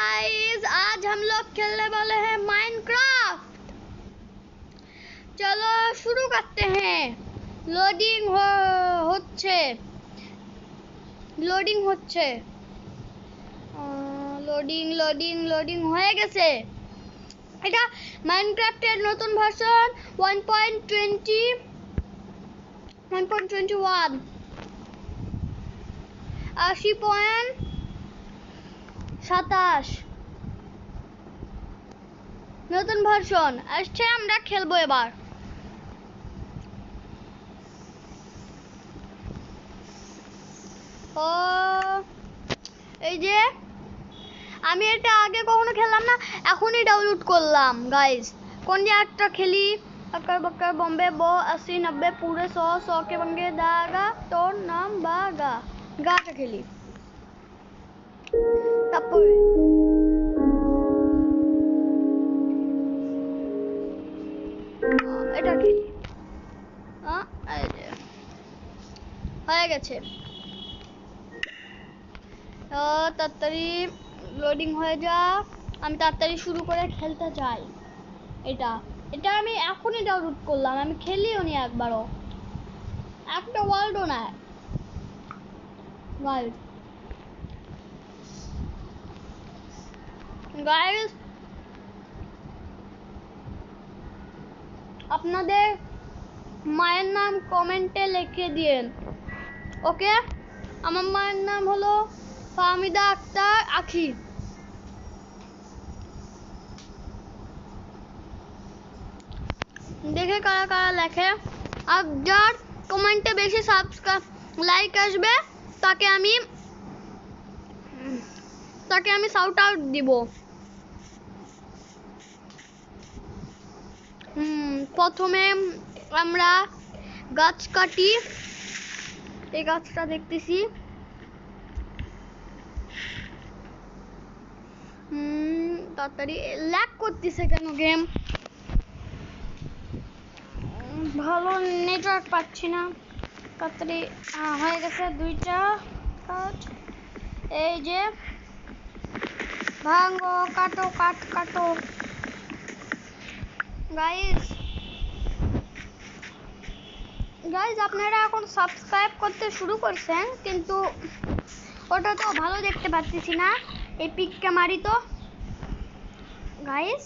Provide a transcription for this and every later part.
Guys, आज हम लोग खेलने वाले हैं माइनक्राफ्ट। चलो शुरू करते हैं। লোডিং হচ্ছে লোডিং হয়ে গেছে। এটা মাইনক্রাফটের নতুন ভার্সন 1.21 80.27 নতুন ভার্সন আসছে। আমরা খেলবো এবার। ও এই যে আমি এটা আগে কখনো খেললাম না, এখনই ডাউনলোড করলাম গাইস। কোন যে একটা খেলি अक्कर बक्कर बॉम्बे बो 80 90 पूरे 100 के बंगे दागा तो नाम बागा গাটা খেলি। তারপর এটা খেলি। এই যে হয়ে গেছে। তাড়াতাড়ি লোডিং হয়ে যা, আমি তাড়াতাড়ি শুরু করে খেলতে চাই। এটা আমি এখনই ডাউনলোড করলাম, আমি খেলিও নি একবারও, একটা ওয়ার্ল্ডও না গাইস। আপনাদের মায়ের নাম কমেন্টে লিখে দিন, ওকে? আমার মায়ের নাম হলো ফাহমিদা আক্তার আখি। দেখে কারা কারা লেখে, আর যার কমেন্টে বেশি সাবস্ক্রাইব লাইক আসবে তাকে আমি শাউট আউট দিব। প্রথমে আমরা গাছ কাটি। এই গাছটা দেখতেছি। তাড়াতাড়ি ল্যাগ করতেছে কেন গেম? ভালো নেটওয়ার্ক পাচ্ছি না। তাড়াতাড়ি হয়ে গেছে দুইটা কাঠ। এই যে ভাঙো, কাটো কাটো গাইস। আপনারা এখন সাবস্ক্রাইব করতে শুরু করছেন, কিন্তু ওটা তো ভালো দেখতে পাচ্ছি না। এই পিকটা মারি তো গাইস।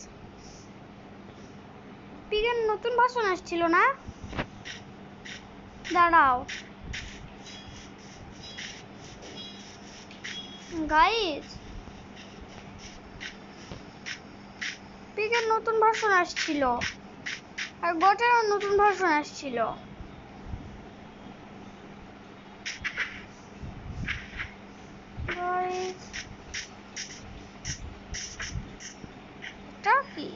পিকের নতুন ভার্সন আসছিল না? দাঁড়াও গাইস, পিকের নতুন ভার্সন আসছিল আর গোটারও নতুন ভার্সন আসছিল। এটা কি?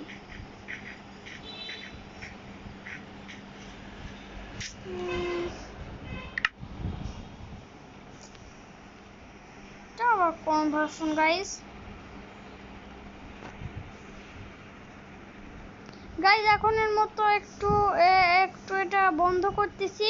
এটা আবার কোন ভার্সন গাইস? এখনের মতো একটু এটা বন্ধ করতেছি।